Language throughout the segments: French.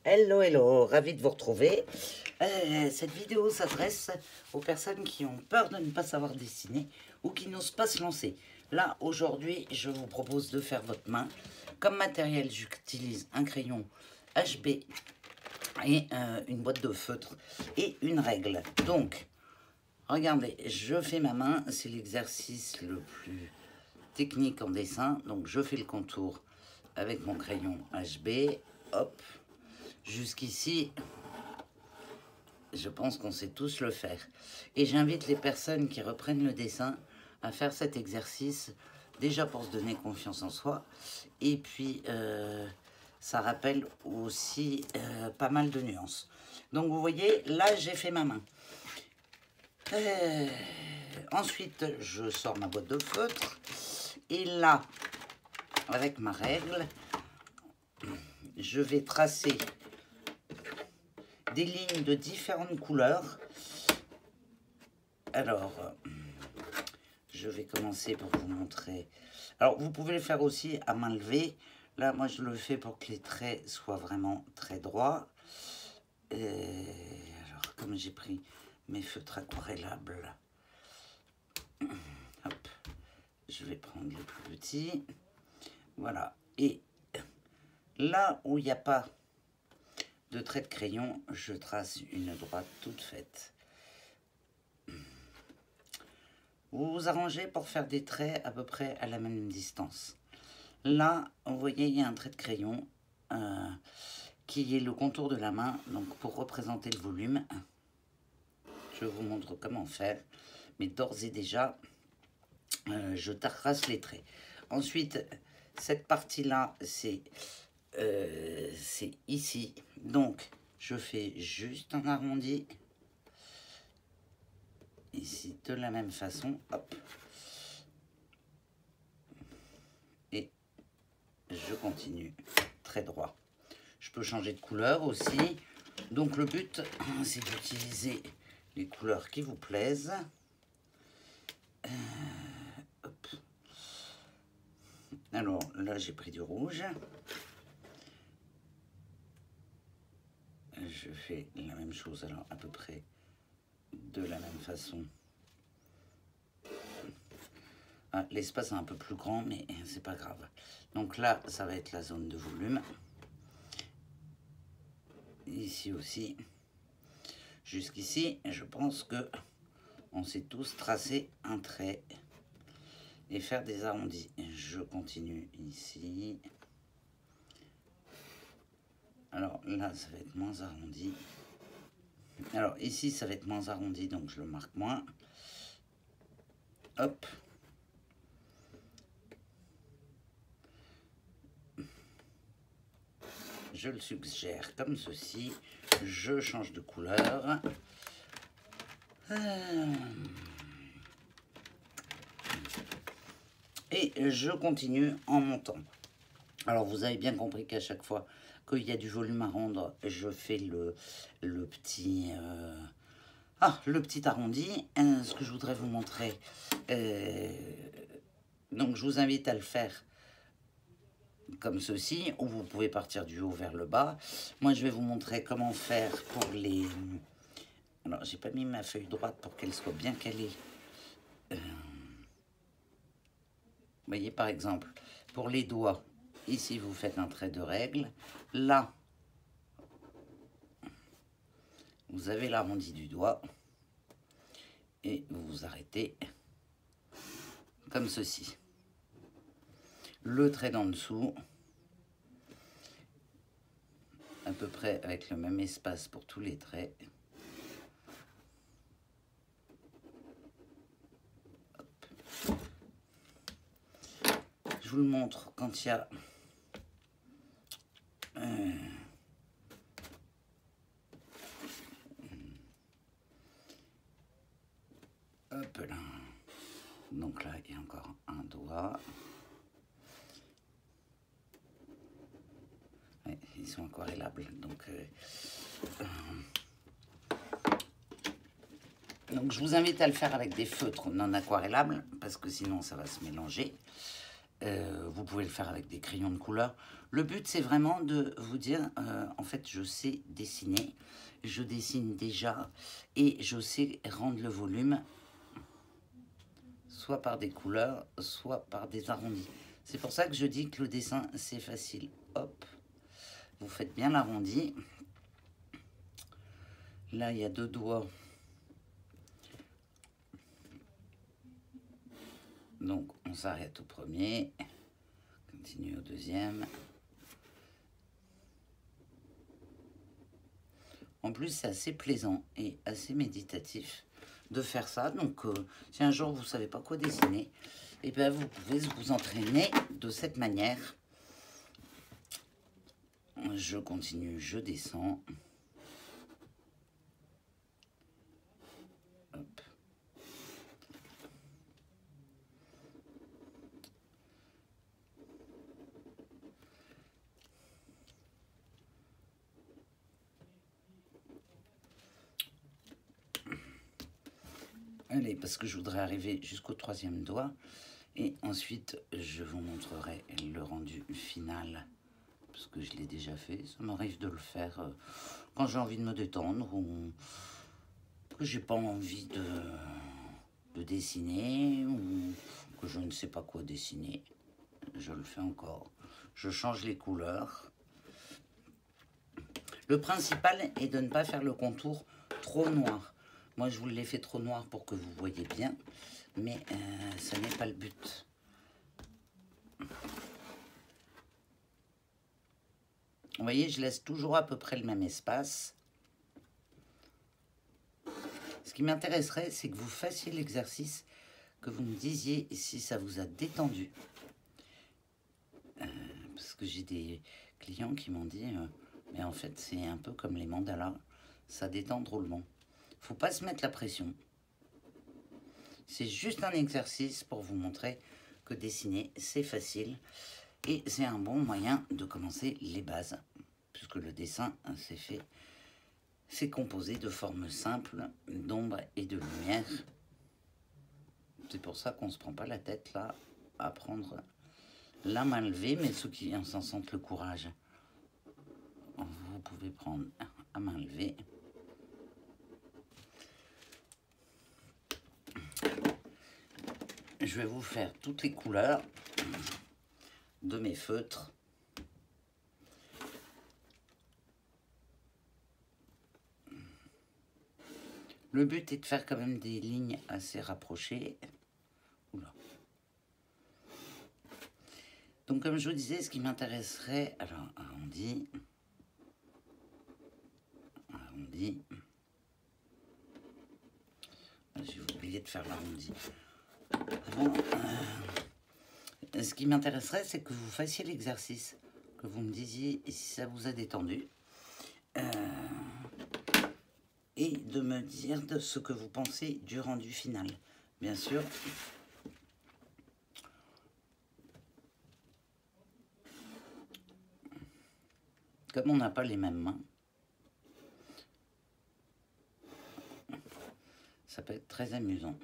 Hello, hello, ravi de vous retrouver. Cette vidéo s'adresse aux personnes qui ont peur de ne pas savoir dessiner ou qui n'osent pas se lancer. Là, aujourd'hui, je vous propose de faire votre main. Comme matériel, j'utilise un crayon HB et une boîte de feutre et une règle. Donc, regardez, je fais ma main, c'est l'exercice le plus technique en dessin. Donc, je fais le contour avec mon crayon HB, hop. Jusqu'ici, je pense qu'on sait tous le faire. Et j'invite les personnes qui reprennent le dessin à faire cet exercice, déjà pour se donner confiance en soi. Et puis, ça rappelle aussi pas mal de nuances. Donc, vous voyez, là, j'ai fait ma main. Ensuite, je sors ma boîte de feutre. Et là, avec ma règle, je vais tracer des lignes de différentes couleurs. Alors, je vais commencer pour vous montrer. Alors, vous pouvez le faire aussi à main levée. Là, moi, je le fais pour que les traits soient vraiment très droits. Alors, comme j'ai pris mes feutres aquarellables, hop, je vais prendre le plus petit. Voilà. Et là où il n'y a pas de trait de crayon, je trace une droite toute faite. Vous vous arrangez pour faire des traits à peu près à la même distance. Là, vous voyez, il y a un trait de crayon qui est le contour de la main. Donc, pour représenter le volume, je vous montre comment faire. Mais d'ores et déjà, je trace les traits. Ensuite, cette partie-là, c'est ici. Donc, je fais juste un arrondi. Ici, de la même façon, hop. Et je continue très droit. Je peux changer de couleur aussi. Donc, le but, c'est d'utiliser les couleurs qui vous plaisent. Hop. Alors, là, j'ai pris du rouge. Je fais la même chose, alors à peu près de la même façon. Ah, l'espace est un peu plus grand, mais c'est pas grave. Donc là, ça va être la zone de volume. Ici aussi. Jusqu'ici, je pense que on sait tous tracer un trait et faire des arrondis. Je continue ici. Alors là, ça va être moins arrondi. Alors ici, ça va être moins arrondi, donc je le marque moins. Hop. Je le suggère comme ceci. Je change de couleur. Et je continue en montant. Alors, vous avez bien compris qu'à chaque fois qu'il y a du volume à rendre, je fais le petit arrondi. Ce que je voudrais vous montrer, donc je vous invite à le faire comme ceci, ou vous pouvez partir du haut vers le bas. Moi, je vais vous montrer comment faire pour les... Alors, j'ai pas mis ma feuille droite pour qu'elle soit bien calée. Vous voyez, par exemple, pour les doigts, ici, vous faites un trait de règle. Là, vous avez l'arrondi du doigt. Et vous vous arrêtez comme ceci. Le trait d'en dessous, à peu près avec le même espace pour tous les traits. Hop. Je vous le montre quand il y a hop là. Donc là, il y a encore un doigt. Ouais, ils sont aquarellables, donc je vous invite à le faire avec des feutres non aquarellables, parce que sinon ça va se mélanger. Vous pouvez le faire avec des crayons de couleur. Le but, c'est vraiment de vous dire, en fait, je sais dessiner, je dessine déjà et je sais rendre le volume soit par des couleurs, soit par des arrondis. C'est pour ça que je dis que le dessin, c'est facile. Hop, vous faites bien l'arrondi. Là, il y a 2 doigts. Donc, on s'arrête au premier. Continue au deuxième. En plus, c'est assez plaisant et assez méditatif de faire ça. Donc, si un jour vous ne savez pas quoi dessiner, et bien vous pouvez vous entraîner de cette manière. Je continue, je descends. Hop. Allez, parce que je voudrais arriver jusqu'au 3e doigt. Et ensuite, je vous montrerai le rendu final. Parce que je l'ai déjà fait. Ça m'arrive de le faire quand j'ai envie de me détendre ou que j'ai pas envie de dessiner ou que je ne sais pas quoi dessiner. Je le fais encore. Je change les couleurs. Le principal est de ne pas faire le contour trop noir. Moi, je vous l'ai fait trop noir pour que vous voyez bien, mais ce n'est pas le but. Vous voyez, je laisse toujours à peu près le même espace. Ce qui m'intéresserait, c'est que vous fassiez l'exercice, que vous me disiez si ça vous a détendu. Parce que j'ai des clients qui m'ont dit, mais en fait, c'est un peu comme les mandalas, ça détend drôlement. Faut pas se mettre la pression. C'est juste un exercice pour vous montrer que dessiner, c'est facile. Et c'est un bon moyen de commencer les bases. Puisque le dessin, c'est composé de formes simples, d'ombre et de lumière. C'est pour ça qu'on ne se prend pas la tête là à prendre la main levée, mais ceux qui en sentent le courage, vous pouvez prendre à main levée. Je vais vous faire toutes les couleurs de mes feutres. Le but est de faire quand même des lignes assez rapprochées. Oula. Donc comme je vous disais, ce qui m'intéresserait, alors arrondi, j'ai oublié de faire l'arrondi. Bon, ce qui m'intéresserait, c'est que vous fassiez l'exercice, que vous me disiez si ça vous a détendu, et de me dire de ce que vous pensez du rendu final. Bien sûr, comme on n'a pas les mêmes mains, ça peut être très amusant.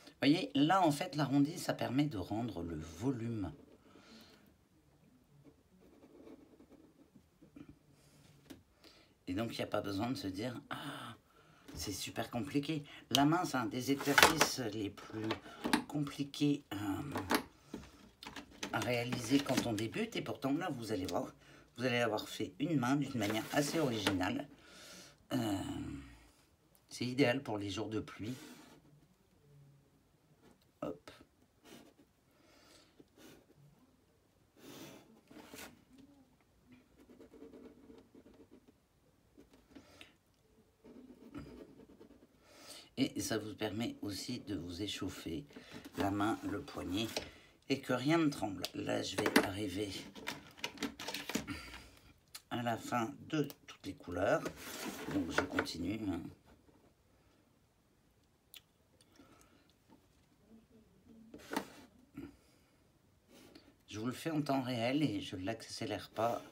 Vous voyez, là, en fait, l'arrondi, ça permet de rendre le volume. Et donc, il n'y a pas besoin de se dire « Ah, c'est super compliqué ». La main, c'est un des exercices les plus compliqués à réaliser quand on débute. Et pourtant, là, vous allez voir, vous allez avoir fait une main d'une manière assez originale. C'est idéal pour les jours de pluie. Hop. Et ça vous permet aussi de vous échauffer la main, le poignet, et que rien ne tremble. Là, je vais arriver à la fin de toutes les couleurs. Donc, je continue. Je vous le fais en temps réel et je ne l'accélère pas.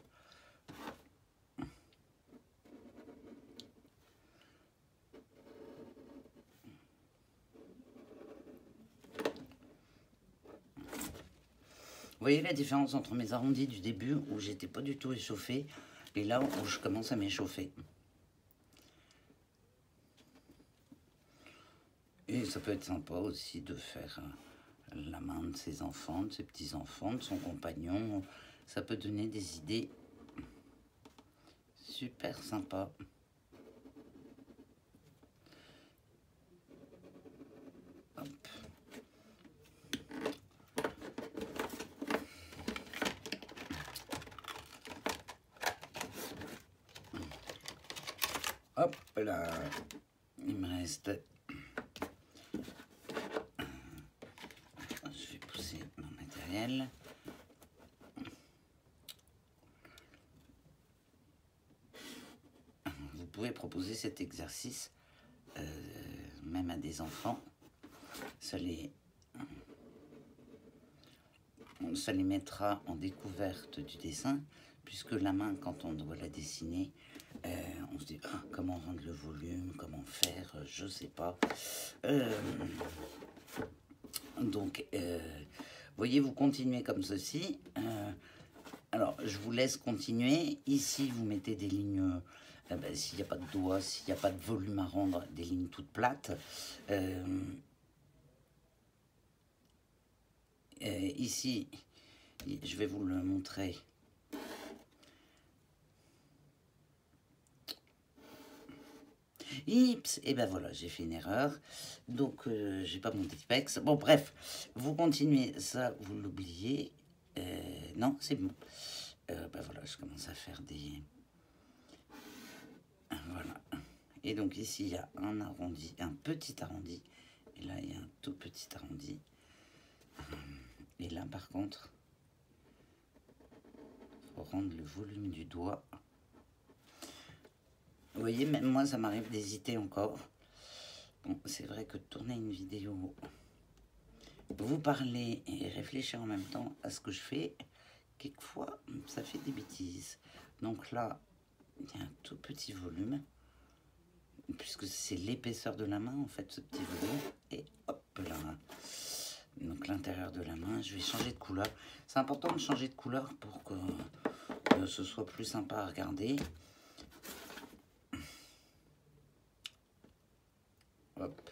voyez la différence entre mes arrondis du début où j'étais pas du tout échauffée et là où je commence à m'échauffer. Et ça peut être sympa aussi de faire la main de ses enfants, de ses petits-enfants, de son compagnon. Ça peut donner des idées super sympas. Hop. Hop là, il me reste... Je vais pousser mon matériel. Vous pouvez proposer cet exercice même à des enfants. Ça les mettra en découverte du dessin, puisque la main, quand on doit la dessiner, on se dit comment rendre le volume, comment faire, je sais pas. Donc, voyez, vous continuez comme ceci. Alors, je vous laisse continuer. Ici, vous mettez des lignes, s'il n'y a pas de doigts, s'il n'y a pas de volume à rendre, des lignes toutes plates. Ici, je vais vous le montrer. Ips, et ben voilà, j'ai fait une erreur. Donc, j'ai pas mon Tipex. Bon, bref, vous continuez. Ça, vous l'oubliez. Non, c'est bon. Ben voilà, je commence à faire des... Voilà. Et donc, ici, il y a un arrondi, un petit arrondi. Et là, il y a un tout petit arrondi. Et là, par contre, il faut rendre le volume du doigt. Vous voyez, même moi, ça m'arrive d'hésiter encore. Bon, c'est vrai que tourner une vidéo, vous parler et réfléchir en même temps à ce que je fais, quelquefois, ça fait des bêtises. Donc là, il y a un tout petit volume, puisque c'est l'épaisseur de la main, en fait, ce petit volume. Et hop là. Donc l'intérieur de la main, je vais changer de couleur. C'est important de changer de couleur pour que ce soit plus sympa à regarder. Hop.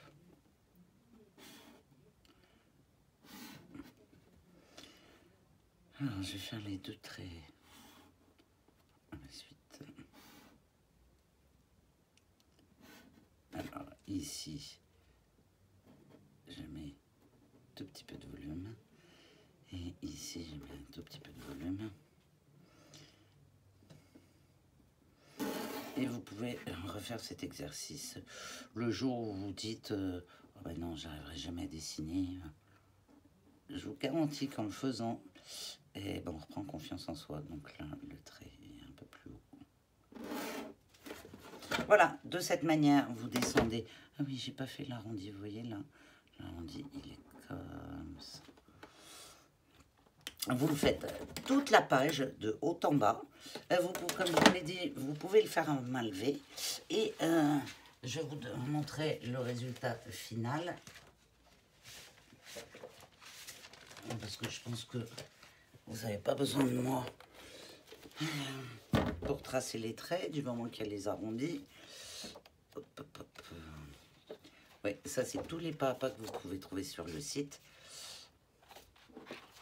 Alors, je vais faire les deux traits à la suite. Alors, ici, je mets un tout petit peu de volume. Et ici, je mets un tout petit peu de volume. Et vous pouvez refaire cet exercice le jour où vous dites oh ben non, j'arriverai jamais à dessiner. Je vous garantis qu'en le faisant, et ben on reprend confiance en soi. Donc là, le trait est un peu plus haut. Voilà, de cette manière, vous descendez. Ah oui, j'ai pas fait l'arrondi, vous voyez là. L'arrondi, il est comme ça. Vous le faites toute la page de haut en bas. Comme je vous l'ai dit, vous pouvez le faire en main levée. Et je vais vous montrer le résultat final. Parce que je pense que vous n'avez pas besoin de moi pour tracer les traits, du moment qu'il y a les arrondis. Hop, hop, hop. Oui, ça c'est tous les pas à pas que vous pouvez trouver sur le site.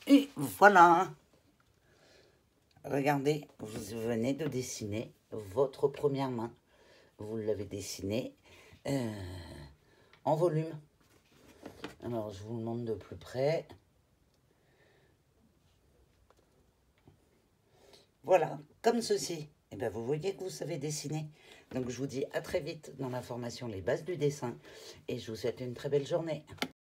Et voilà. Regardez, vous venez de dessiner votre première main. Vous l'avez dessinée en volume. Alors, je vous le montre de plus près. Voilà, comme ceci. Et bien, vous voyez que vous savez dessiner. Donc, je vous dis à très vite dans la formation Les bases du dessin. Et je vous souhaite une très belle journée.